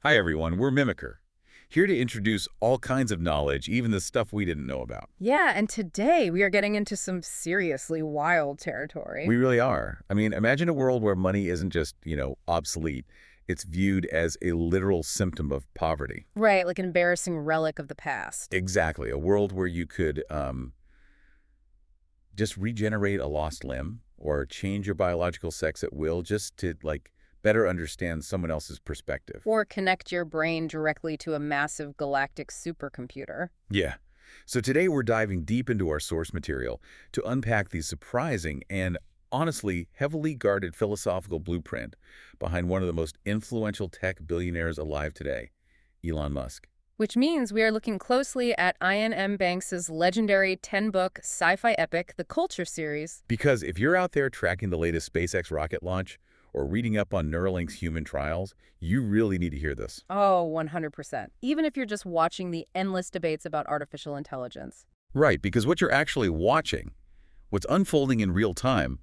Hi everyone, we're Mimicker, here to introduce all kinds of knowledge, even the stuff we didn't know about. Yeah, and today we are getting into some seriously wild territory. We really are. I mean, imagine a world where money isn't just, obsolete. It's viewed as a literal symptom of poverty. Right, like an embarrassing relic of the past. Exactly. A world where you could just regenerate a lost limb or change your biological sex at will just to, better understand someone else's perspective. Or connect your brain directly to a massive galactic supercomputer. Yeah. So today we're diving deep into our source material to unpack the surprising and honestly heavily guarded philosophical blueprint behind one of the most influential tech billionaires alive today, Elon Musk. Which means we are looking closely at Iain M. Banks's legendary 10-book sci-fi epic, The Culture series. Because if you're out there tracking the latest SpaceX rocket launch or reading up on Neuralink's human trials, you really need to hear this. Oh, 100%. Even if you're just watching the endless debates about artificial intelligence. Right, because what you're actually watching, what's unfolding in real time,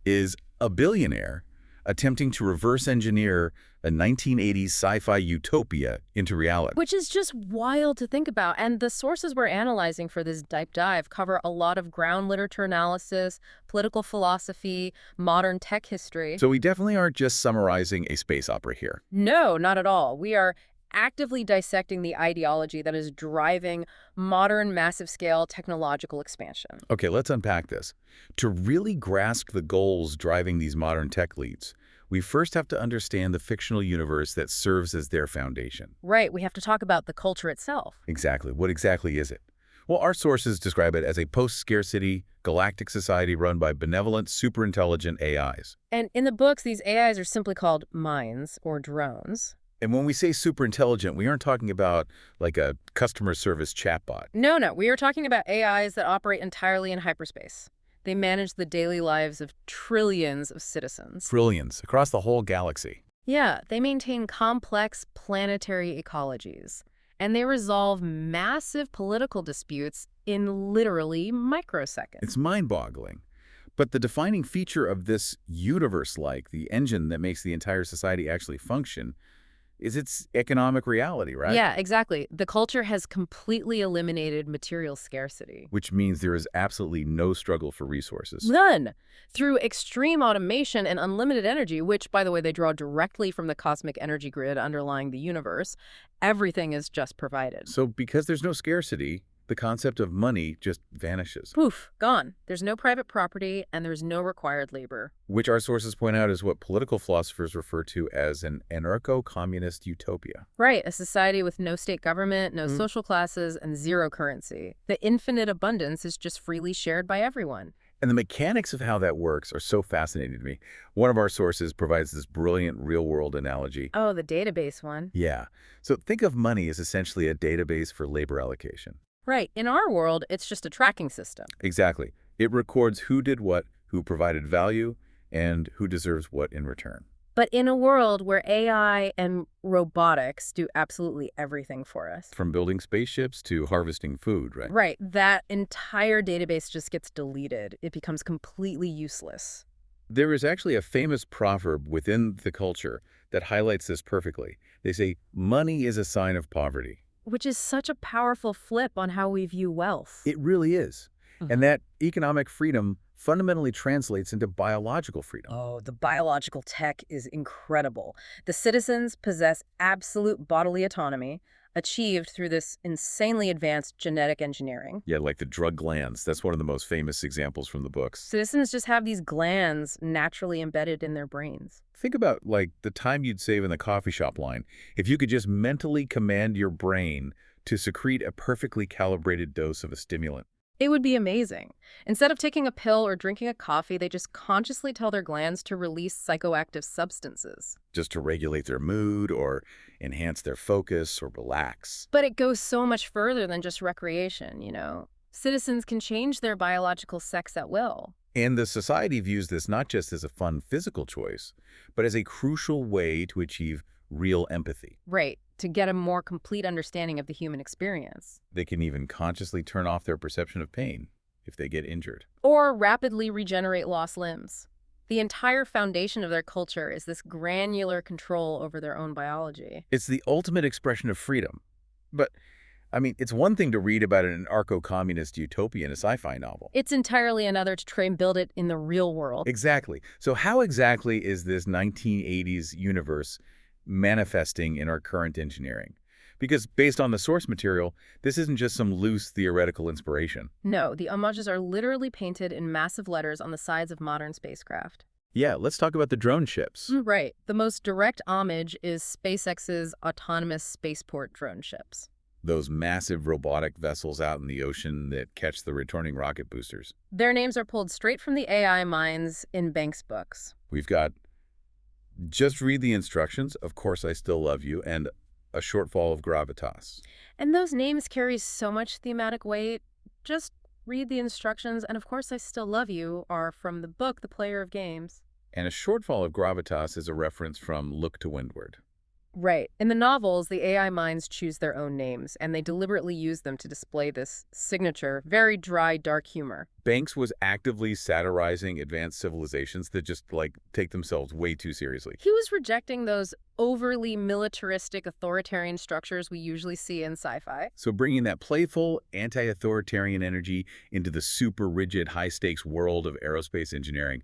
is a billionaire attempting to reverse engineer a 1980s sci-fi utopia into reality. Which is just wild to think about. And the sources we're analyzing for this deep dive cover a lot of ground literature analysis, political philosophy, modern tech history. So we definitely aren't just summarizing a space opera here. No, not at all. We are actively dissecting the ideology that is driving modern massive-scale technological expansion. Okay, let's unpack this. To really grasp the goals driving these modern tech leads, we first have to understand the fictional universe that serves as their foundation. Right, we have to talk about the culture itself. Exactly. What exactly is it? Well, our sources describe it as a post-scarcity galactic society run by benevolent, superintelligent AIs. And in the books, these AIs are simply called minds or drones. And when we say superintelligent, we aren't talking about like a customer service chatbot. No, we are talking about AIs that operate entirely in hyperspace. They manage the daily lives of trillions of citizens. Trillions across the whole galaxy. Yeah, they maintain complex planetary ecologies, and they resolve massive political disputes in literally microseconds. It's mind-boggling. But the defining feature of this universe, like the engine that makes the entire society actually function, is its economic reality, right? Yeah, exactly. The culture has completely eliminated material scarcity. Which means there is absolutely no struggle for resources. None. Through extreme automation and unlimited energy, which, by the way, they draw directly from the cosmic energy grid underlying the universe, everything is just provided. So because there's no scarcity, the concept of money just vanishes. Poof, gone. There's no private property and there's no required labor. Which our sources point out is what political philosophers refer to as an anarcho-communist utopia. Right, a society with no state government, no social classes, and zero currency. The infinite abundance is just freely shared by everyone. And the mechanics of how that works are so fascinating to me. One of our sources provides this brilliant real-world analogy. Oh, the database one. Yeah. So think of money as essentially a database for labor allocation. Right. In our world, it's just a tracking system. Exactly. It records who did what, who provided value, and who deserves what in return. But in a world where AI and robotics do absolutely everything for us. From building spaceships to harvesting food, right? Right. That entire database just gets deleted. It becomes completely useless. There is actually a famous proverb within the culture that highlights this perfectly. They say, money is a sign of poverty. Which is such a powerful flip on how we view wealth. It really is. And that economic freedom fundamentally translates into biological freedom. Oh, the biological tech is incredible. The citizens possess absolute bodily autonomy, achieved through this insanely advanced genetic engineering. Yeah, like the drug glands. That's one of the most famous examples from the books. Citizens just have these glands naturally embedded in their brains. Think about, the time you'd save in the coffee shop line if you could just mentally command your brain to secrete a perfectly calibrated dose of a stimulant. It would be amazing. Instead of taking a pill or drinking a coffee, they just consciously tell their glands to release psychoactive substances. Just to regulate their mood or enhance their focus or relax. But it goes so much further than just recreation, Citizens can change their biological sex at will. And the society views this not just as a fun physical choice, but as a crucial way to achieve real empathy. Right, to get a more complete understanding of the human experience. They can even consciously turn off their perception of pain if they get injured. Or rapidly regenerate lost limbs. The entire foundation of their culture is this granular control over their own biology. It's the ultimate expression of freedom. But, I mean, it's one thing to read about an anarcho-communist utopia in a sci-fi novel. It's entirely another to try and build it in the real world. Exactly. So how exactly is this 1980s universe manifesting in our current engineering? Because based on the source material, this isn't just some loose theoretical inspiration. No, the homages are literally painted in massive letters on the sides of modern spacecraft. Yeah, let's talk about the drone ships. Right. The most direct homage is SpaceX's autonomous spaceport drone ships. Those massive robotic vessels out in the ocean that catch the returning rocket boosters. Their names are pulled straight from the AI minds in Banks' books. We've got just read the instructions, of course I still love you, and a shortfall of gravitas. And those names carry so much thematic weight. Just read the instructions, and of course I still love you are from the book The Player of Games. And a shortfall of gravitas is a reference from Look to Windward. Right. In the novels, the AI minds choose their own names, and they deliberately use them to display this signature, very dry, dark humor. Banks was actively satirizing advanced civilizations that just, take themselves way too seriously. He was rejecting those overly militaristic authoritarian structures we usually see in sci-fi. So bringing that playful, anti-authoritarian energy into the super rigid, high-stakes world of aerospace engineering,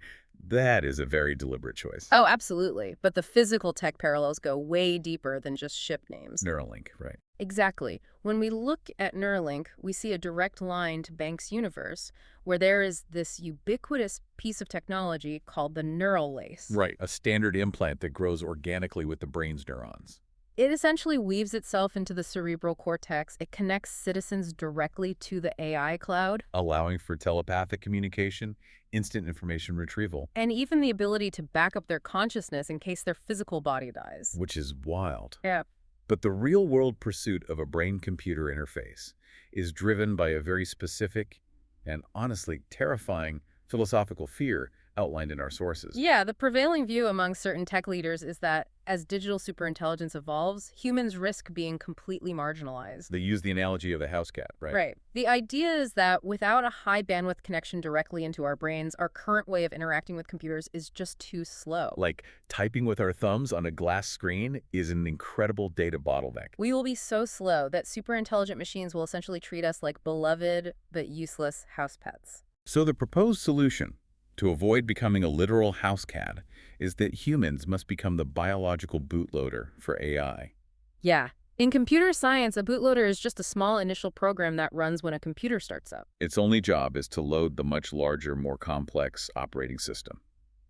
that is a very deliberate choice. Oh, absolutely. But the physical tech parallels go way deeper than just ship names. Neuralink, right. Exactly. When we look at Neuralink, we see a direct line to Banks' universe, where there is this ubiquitous piece of technology called the neural lace. Right, a standard implant that grows organically with the brain's neurons. It essentially weaves itself into the cerebral cortex. It connects citizens directly to the AI cloud, Allowing for telepathic communication, instant information retrieval. and even the ability to back up their consciousness in case their physical body dies. Which is wild. Yeah. But the real-world pursuit of a brain-computer interface is driven by a very specific and honestly terrifying philosophical fear outlined in our sources. Yeah, the prevailing view among certain tech leaders is that as digital superintelligence evolves, humans risk being completely marginalized. They use the analogy of a house cat, right? Right. The idea is that without a high bandwidth connection directly into our brains, our current way of interacting with computers is just too slow. Like typing with our thumbs on a glass screen is an incredible data bottleneck. We will be so slow that superintelligent machines will essentially treat us like beloved but useless house pets. So the proposed solution to avoid becoming a literal house cat is that humans must become the biological bootloader for AI. Yeah. In computer science, a bootloader is just a small initial program that runs when a computer starts up. Its only job is to load the much larger, more complex operating system.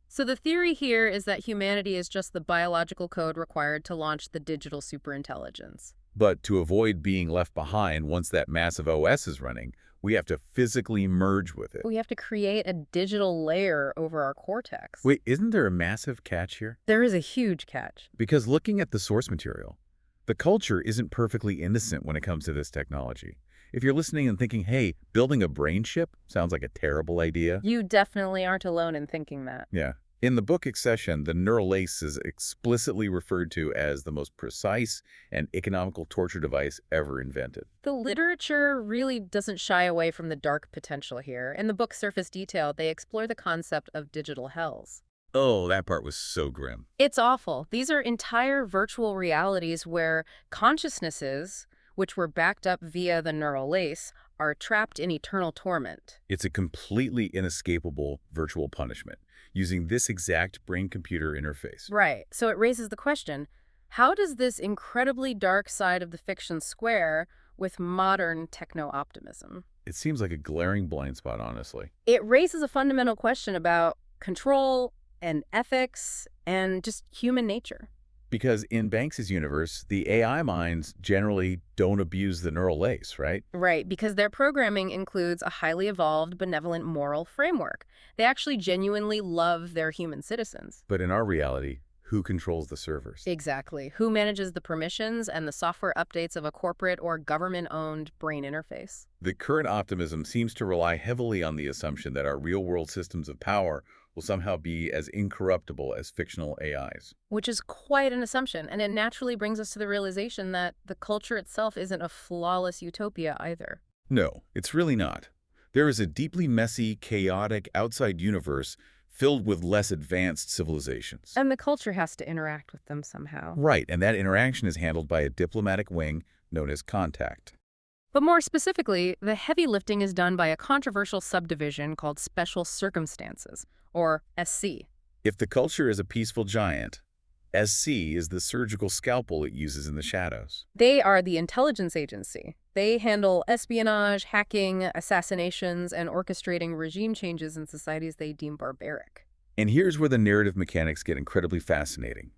So the theory here is that humanity is just the biological code required to launch the digital superintelligence. But to avoid being left behind once that massive OS is running, we have to physically merge with it. We have to create a digital layer over our cortex. Wait, isn't there a massive catch here? There is a huge catch. Because looking at the source material, the culture isn't perfectly innocent when it comes to this technology. If you're listening and thinking, hey, building a brain chip sounds like a terrible idea. You definitely aren't alone in thinking that. Yeah. In the book Accession, the neural lace is explicitly referred to as the most precise and economical torture device ever invented. The literature really doesn't shy away from the dark potential here. In the book Surface Detail, they explore the concept of digital hells. Oh, that part was so grim. It's awful. These are entire virtual realities where consciousnesses, which were backed up via the neural lace, are trapped in eternal torment. It's a completely inescapable virtual punishment using this exact brain-computer interface. Right. So it raises the question, how does this incredibly dark side of the fiction square with modern techno-optimism? It seems like a glaring blind spot, honestly. It raises a fundamental question about control and ethics and just human nature. Because in Banks's universe, the AI minds generally don't abuse the neural lace, right? Right, because their programming includes a highly evolved, benevolent moral framework. They actually genuinely love their human citizens. But in our reality, who controls the servers? Exactly. Who manages the permissions and the software updates of a corporate or government-owned brain interface? The current optimism seems to rely heavily on the assumption that our real-world systems of power will somehow be as incorruptible as fictional AIs. Which is quite an assumption, and it naturally brings us to the realization that the culture itself isn't a flawless utopia either. No, it's really not. There is a deeply messy, chaotic outside universe filled with less advanced civilizations. And the culture has to interact with them somehow. Right, and that interaction is handled by a diplomatic wing known as contact. But more specifically, the heavy lifting is done by a controversial subdivision called special circumstances, or SC. If the culture is a peaceful giant, SC is the surgical scalpel it uses in the shadows. They are the intelligence agency. They handle espionage, hacking, assassinations, and orchestrating regime changes in societies they deem barbaric. And here's where the narrative mechanics get incredibly fascinating.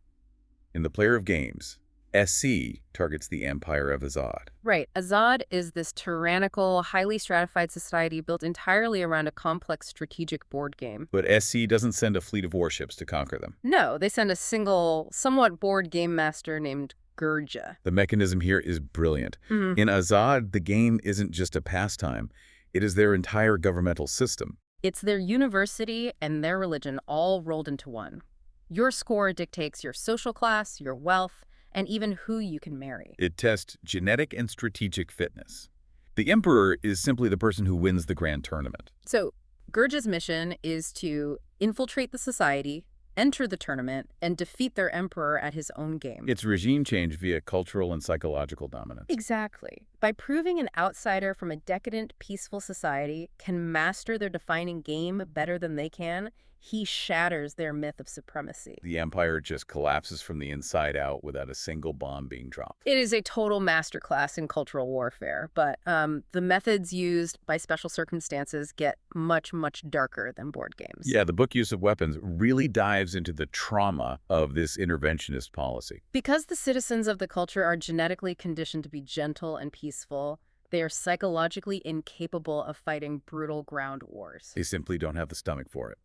In the player of games, SC targets the Empire of Azad. Right. Azad is this tyrannical, highly stratified society built entirely around a complex strategic board game. But SC doesn't send a fleet of warships to conquer them. No, they send a single, somewhat bored game master named Gurja. The mechanism here is brilliant. In Azad, the game isn't just a pastime. It is their entire governmental system. It's their university and their religion all rolled into one. Your score dictates your social class, your wealth, and even who you can marry. It tests genetic and strategic fitness. The Emperor is simply the person who wins the grand tournament. So, Gurja's mission is to infiltrate the society, enter the tournament, and defeat their emperor at his own game. It's regime change via cultural and psychological dominance. Exactly. By proving an outsider from a decadent, peaceful society can master their defining game better than they can, he shatters their myth of supremacy. The Empire just collapses from the inside out without a single bomb being dropped. It is a total masterclass in cultural warfare, but the methods used by special circumstances get much, much darker than board games. Yeah, the book Use of Weapons really dives into the trauma of this interventionist policy. Because the citizens of the culture are genetically conditioned to be gentle and peaceful, they are psychologically incapable of fighting brutal ground wars. They simply don't have the stomach for it.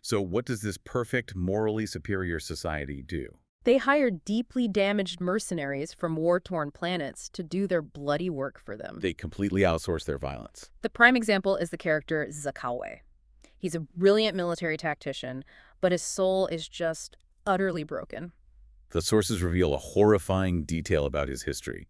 So what does this perfect, morally superior society do? They hire deeply damaged mercenaries from war-torn planets to do their bloody work for them. They completely outsource their violence. The prime example is the character Zakawe. He's a brilliant military tactician, but his soul is just utterly broken. The sources reveal a horrifying detail about his history.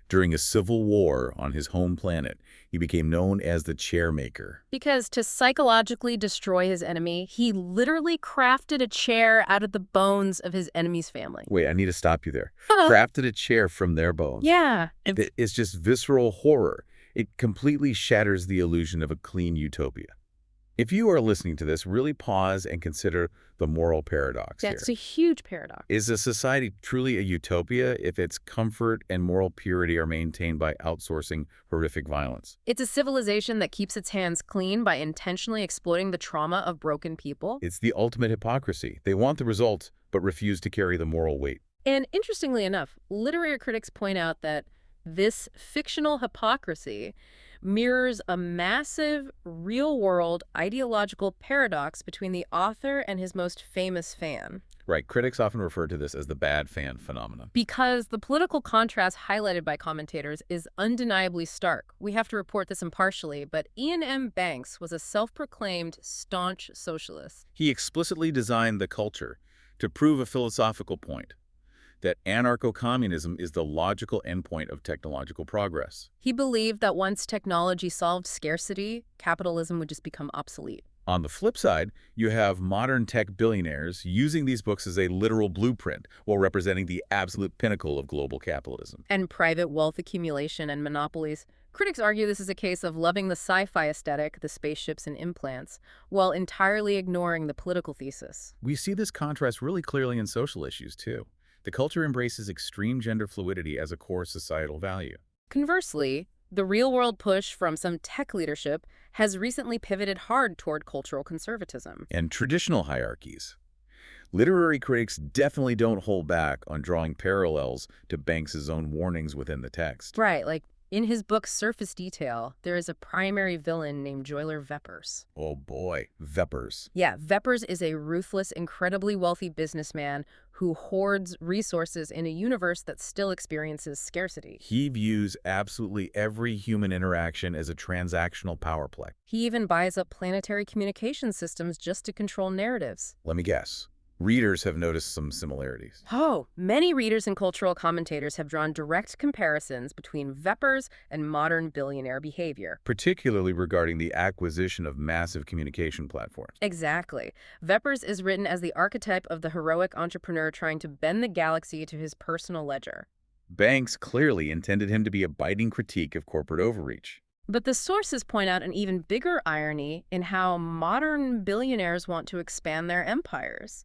During a civil war on his home planet, he became known as the Chairmaker. Because to psychologically destroy his enemy, he literally crafted a chair out of the bones of his enemy's family. Wait, I need to stop you there. Crafted a chair from their bones. Yeah. It's just visceral horror. It completely shatters the illusion of a clean utopia. If you are listening to this, really pause and consider the moral paradox here. That's a huge paradox. Is a society truly a utopia if its comfort and moral purity are maintained by outsourcing horrific violence? It's a civilization that keeps its hands clean by intentionally exploiting the trauma of broken people. It's the ultimate hypocrisy. They want the results, but refuse to carry the moral weight. And interestingly enough, literary critics point out that this fictional hypocrisy mirrors a massive, real-world ideological paradox between the author and his most famous fan. Right, critics often refer to this as the bad fan phenomenon. Because the political contrast highlighted by commentators is undeniably stark. We have to report this impartially, but Iain M. Banks was a self-proclaimed staunch socialist. He explicitly designed the culture to prove a philosophical point, that anarcho-communism is the logical endpoint of technological progress. He believed that once technology solved scarcity, capitalism would just become obsolete. On the flip side, you have modern tech billionaires using these books as a literal blueprint while representing the absolute pinnacle of global capitalism. And private wealth accumulation and monopolies. Critics argue this is a case of loving the sci-fi aesthetic, the spaceships and implants, while entirely ignoring the political thesis. We see this contrast really clearly in social issues, too. The culture embraces extreme gender fluidity as a core societal value. Conversely, the real-world push from some tech leadership has recently pivoted hard toward cultural conservatism. And traditional hierarchies. Literary critics definitely don't hold back on drawing parallels to Banks's own warnings within the text. Right, like in his book Surface Detail, there is a primary villain named Joyler Veppers. Oh boy, Veppers. Yeah, Veppers is a ruthless, incredibly wealthy businessman who hoards resources in a universe that still experiences scarcity. He views absolutely every human interaction as a transactional power play. He even buys up planetary communication systems just to control narratives. Let me guess. Readers have noticed some similarities, Oh, many readers and cultural commentators have drawn direct comparisons between Vepper's and modern billionaire behavior. particularly regarding the acquisition of massive communication platforms. Exactly. Vepper's is written as the archetype of the heroic entrepreneur trying to bend the galaxy to his personal ledger. Banks clearly intended him to be a biting critique of corporate overreach. But the sources point out an even bigger irony in how modern billionaires want to expand their empires.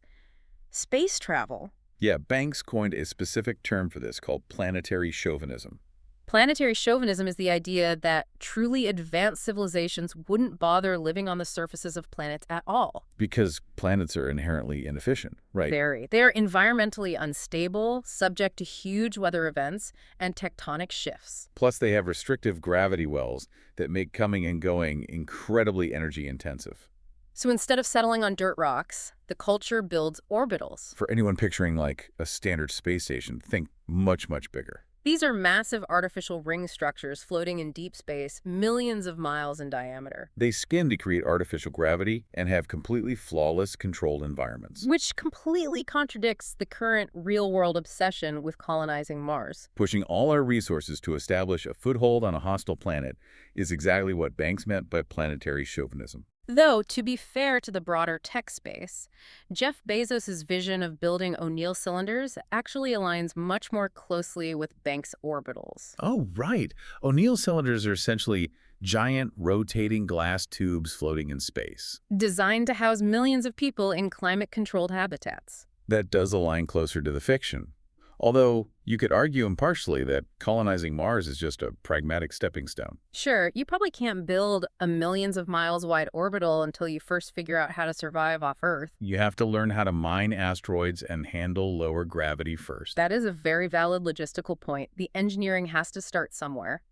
Space travel. Yeah, Banks coined a specific term for this called planetary chauvinism. Planetary chauvinism is the idea that truly advanced civilizations wouldn't bother living on the surfaces of planets at all. Because planets are inherently inefficient, right? Very. They are environmentally unstable, subject to huge weather events and tectonic shifts. Plus, they have restrictive gravity wells that make coming and going incredibly energy intensive. So instead of settling on dirt rocks, the culture builds orbitals. For anyone picturing like a standard space station, think much, much bigger. These are massive artificial ring structures floating in deep space, millions of miles in diameter. They skim to create artificial gravity and have completely flawless controlled environments. Which completely contradicts the current real-world obsession with colonizing Mars. Pushing all our resources to establish a foothold on a hostile planet is exactly what Banks meant by planetary chauvinism. Though, to be fair to the broader tech space, Jeff Bezos' vision of building O'Neill cylinders actually aligns much more closely with Banks' orbitals. Oh, right. O'Neill cylinders are essentially giant rotating glass tubes floating in space. Designed to house millions of people in climate-controlled habitats. That does align closer to the fiction. Although, you could argue impartially that colonizing Mars is just a pragmatic stepping stone. Sure, you probably can't build a millions of miles wide orbital until you first figure out how to survive off Earth. You have to learn how to mine asteroids and handle lower gravity first. That is a very valid logistical point. The engineering has to start somewhere.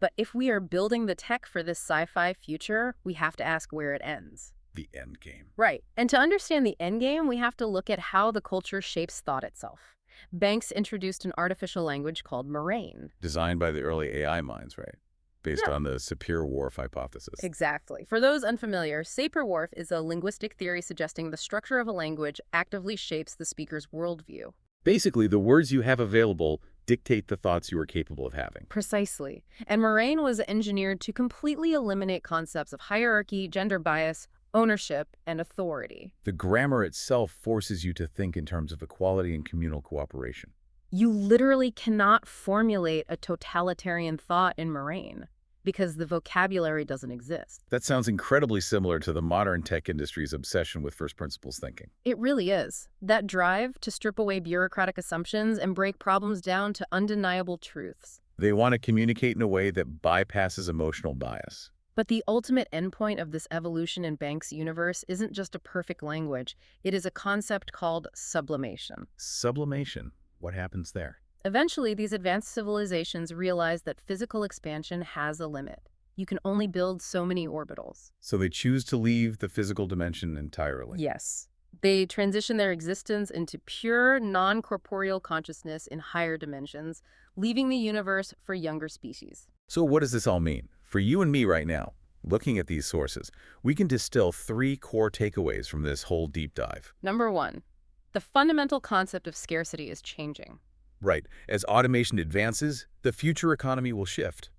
But if we are building the tech for this sci-fi future, we have to ask where it ends. The end game. Right. And to understand the end game, we have to look at how the culture shapes thought itself. Banks introduced an artificial language called moraine. Designed by the early AI minds, right? Based on the Sapir-Whorf hypothesis. Exactly. For those unfamiliar, Sapir-Whorf is a linguistic theory suggesting the structure of a language actively shapes the speaker's worldview. Basically, the words you have available dictate the thoughts you are capable of having. Precisely. And moraine was engineered to completely eliminate concepts of hierarchy, gender bias, ownership, and authority. The grammar itself forces you to think in terms of equality and communal cooperation. You literally cannot formulate a totalitarian thought in moraine because the vocabulary doesn't exist. That sounds incredibly similar to the modern tech industry's obsession with first principles thinking. It really is. That drive to strip away bureaucratic assumptions and break problems down to undeniable truths. They want to communicate in a way that bypasses emotional bias. But the ultimate endpoint of this evolution in Banks' universe isn't just a perfect language. It is a concept called sublimation. Sublimation. What happens there? Eventually, these advanced civilizations realize that physical expansion has a limit. You can only build so many orbitals. So they choose to leave the physical dimension entirely. Yes. They transition their existence into pure, non-corporeal consciousness in higher dimensions, leaving the universe for younger species. So what does this all mean? For you and me right now, looking at these sources, we can distill 3 core takeaways from this whole deep dive. Number 1, the fundamental concept of scarcity is changing. Right. As automation advances, the future economy will shift.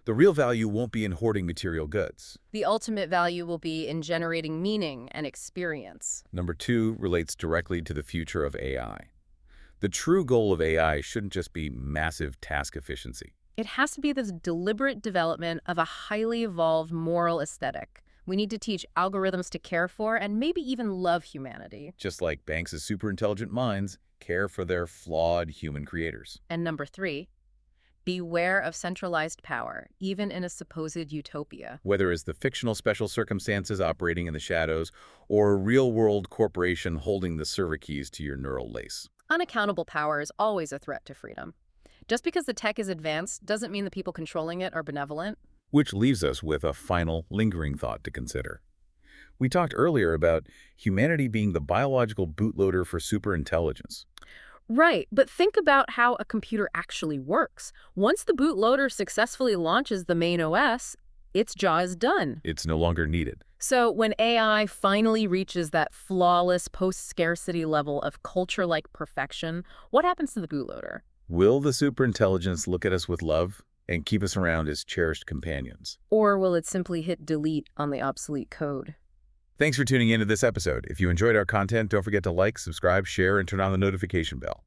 The real value won't be in hoarding material goods. The ultimate value will be in generating meaning and experience. Number 2 relates directly to the future of AI. The true goal of AI shouldn't just be massive task efficiency. It has to be this deliberate development of a highly evolved moral aesthetic. We need to teach algorithms to care for and maybe even love humanity. Just like Banks' superintelligent minds care for their flawed human creators. And number 3, beware of centralized power, even in a supposed utopia. Whether it's the fictional special circumstances operating in the shadows or a real-world corporation holding the server keys to your neural lace. Unaccountable power is always a threat to freedom. Just because the tech is advanced doesn't mean the people controlling it are benevolent. Which leaves us with a final, lingering thought to consider. We talked earlier about humanity being the biological bootloader for superintelligence. Right, but think about how a computer actually works. Once the bootloader successfully launches the main OS, its jaw is done. It's no longer needed. So when AI finally reaches that flawless post-scarcity level of culture-like perfection, what happens to the bootloader? Will the superintelligence look at us with love and keep us around as cherished companions? Or will it simply hit delete on the obsolete code? Thanks for tuning into this episode. If you enjoyed our content, don't forget to like, subscribe, share, and turn on the notification bell.